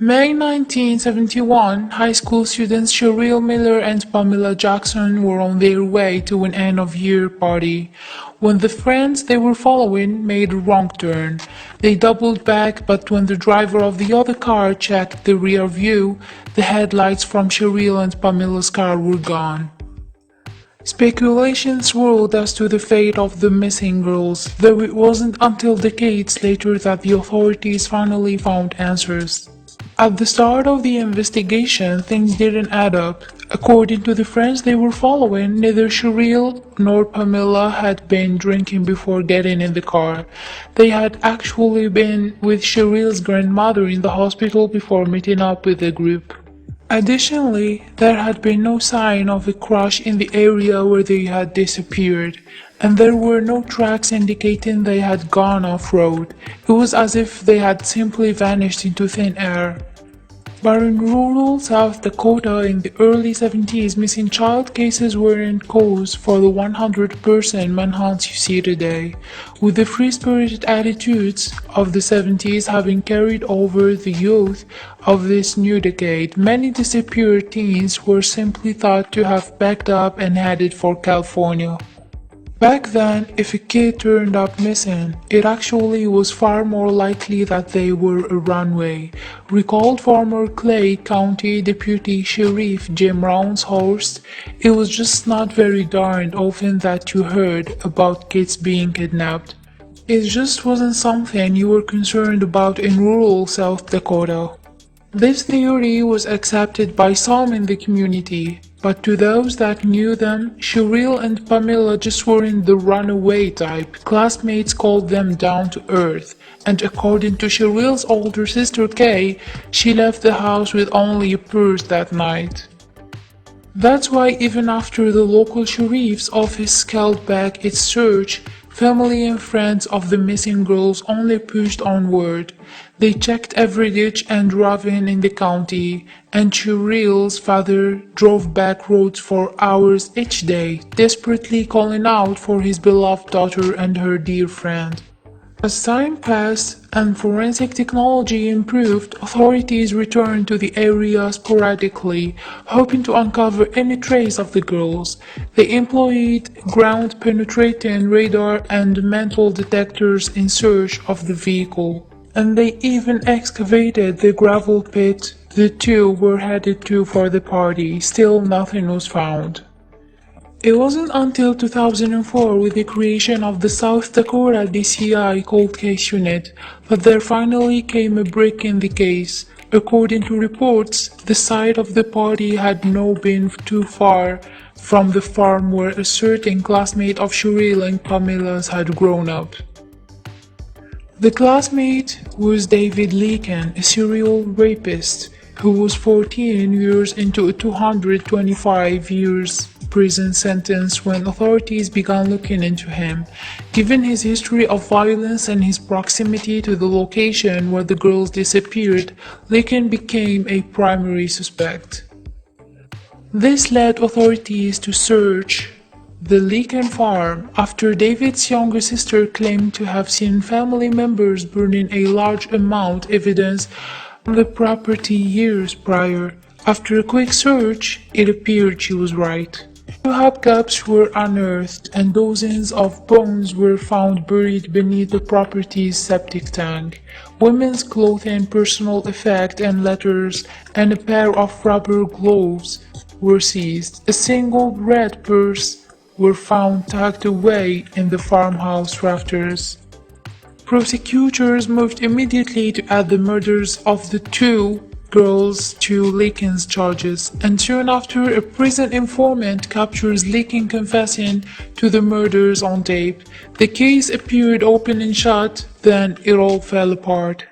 May 1971, high school students Cheryl Miller and Pamela Jackson were on their way to an end-of-year party when the friends they were following made a wrong turn. They doubled back, but when the driver of the other car checked the rear view, the headlights from Cheryl and Pamela's car were gone. Speculation swirled as to the fate of the missing girls, though it wasn't until decades later that the authorities finally found answers. At the start of the investigation, things didn't add up. According to the friends they were following, neither Cheryl nor Pamela had been drinking before getting in the car. They had actually been with Cheryl's grandmother in the hospital before meeting up with the group. Additionally, there had been no sign of a crash in the area where they had disappeared, and there were no tracks indicating they had gone off-road. It was as if they had simply vanished into thin air. But in rural South Dakota in the early 70s, missing child cases weren't cause for the 100% manhunts you see today. With the free-spirited attitudes of the 70s having carried over the youth of this new decade, many disappeared teens were simply thought to have packed up and headed for California. Back then, if a kid turned up missing, it actually was far more likely that they were a runaway. Recalled former Clay County Deputy Sheriff Jim Rounshorst, it was just not very darned often that you heard about kids being kidnapped. It just wasn't something you were concerned about in rural South Dakota. This theory was accepted by some in the community, but to those that knew them, Cheryl and Pamela just weren't the runaway type. Classmates called them down to earth, and according to Cheryl's older sister Kay, she left the house with only a purse that night. That's why even after the local sheriff's office scaled back its search, family and friends of the missing girls only pushed onward. They checked every ditch and ravine in the county, and Cheryl's father drove back roads for hours each day, desperately calling out for his beloved daughter and her dear friend. As time passed and forensic technology improved, authorities returned to the area sporadically, hoping to uncover any trace of the girls. They employed ground-penetrating radar and metal detectors in search of the vehicle, and they even excavated the gravel pit the two were headed to for the party. Still nothing was found. It wasn't until 2004, with the creation of the South Dakota DCI Cold Case Unit, that there finally came a break in the case. According to reports, the site of the party had not been too far from the farm where a certain classmate of Cheryl and Pamela's had grown up. The classmate was David Leakin, a serial rapist who was 14 years into a 225 years prison sentence when authorities began looking into him. Given his history of violence and his proximity to the location where the girls disappeared, Leakin became a primary suspect. This led authorities to search the Leakin farm after David's younger sister claimed to have seen family members burning a large amount of evidence on the property years prior. After a quick search, it appeared she was right. Two hubcaps were unearthed and dozens of bones were found buried beneath the property's septic tank. Women's clothing, personal effects and letters, and a pair of rubber gloves were seized. A single red purse were found tucked away in the farmhouse rafters. Prosecutors moved immediately to add the murders of the two girls to Leakin's charges, and soon after, a prison informant captures Leakin confessing to the murders on tape. The case appeared open and shut, then it all fell apart.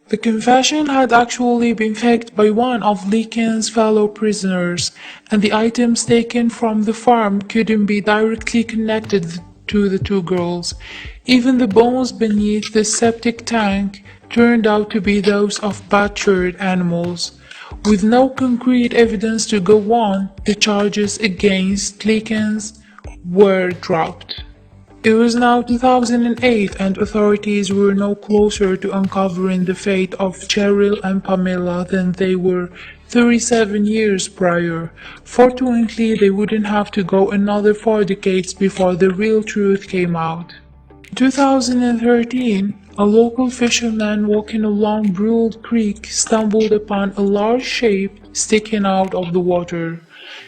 The confession had actually been faked by one of Leakin's fellow prisoners, and the items taken from the farm couldn't be directly connected to the two girls. Even the bones beneath the septic tank turned out to be those of butchered animals. With no concrete evidence to go on, the charges against Leakins were dropped. It was now 2008 and authorities were no closer to uncovering the fate of Cheryl and Pamela than they were 37 years prior. Fortunately, they wouldn't have to go another 4 decades before the real truth came out. 2013, a local fisherman walking along Broad Creek stumbled upon a large shape sticking out of the water.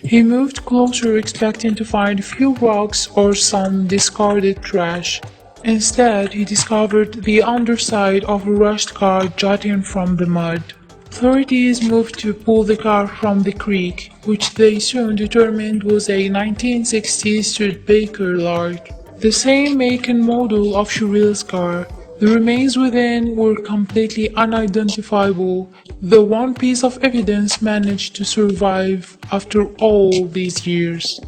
He moved closer expecting to find a few rocks or some discarded trash. Instead, he discovered the underside of a rushed car jutting from the mud. Authorities moved to pull the car from the creek, which they soon determined was a 1960s Studebaker lark. The same make and model of Cheryl's car. The remains within were completely unidentifiable. The one piece of evidence managed to survive after all these years.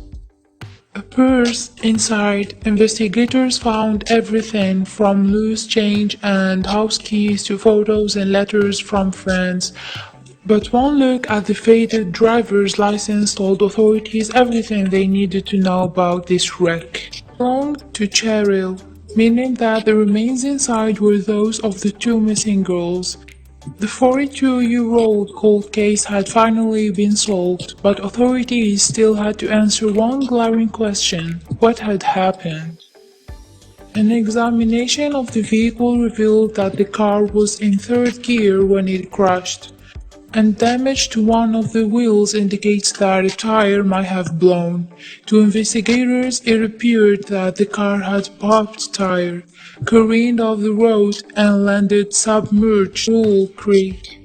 A purse inside, investigators found everything from loose change and house keys to photos and letters from friends. But one look at the faded driver's license told authorities everything they needed to know about this wreck. It belonged to Cheryl, meaning that the remains inside were those of the two missing girls. The 42-year-old cold case had finally been solved, but authorities still had to answer one glaring question: what had happened? An examination of the vehicle revealed that the car was in third gear when it crashed, and damage to one of the wheels indicates that a tire might have blown. To investigators, it appeared that the car had popped tire, careened off the road, and landed submerged in Wool Creek.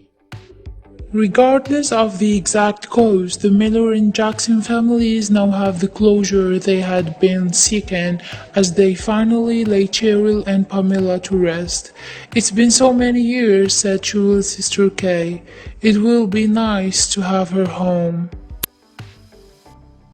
Regardless of the exact cause, the Miller and Jackson families now have the closure they had been seeking as they finally lay Cheryl and Pamela to rest. "It's been so many years," said Cheryl's sister Kay. "It will be nice to have her home."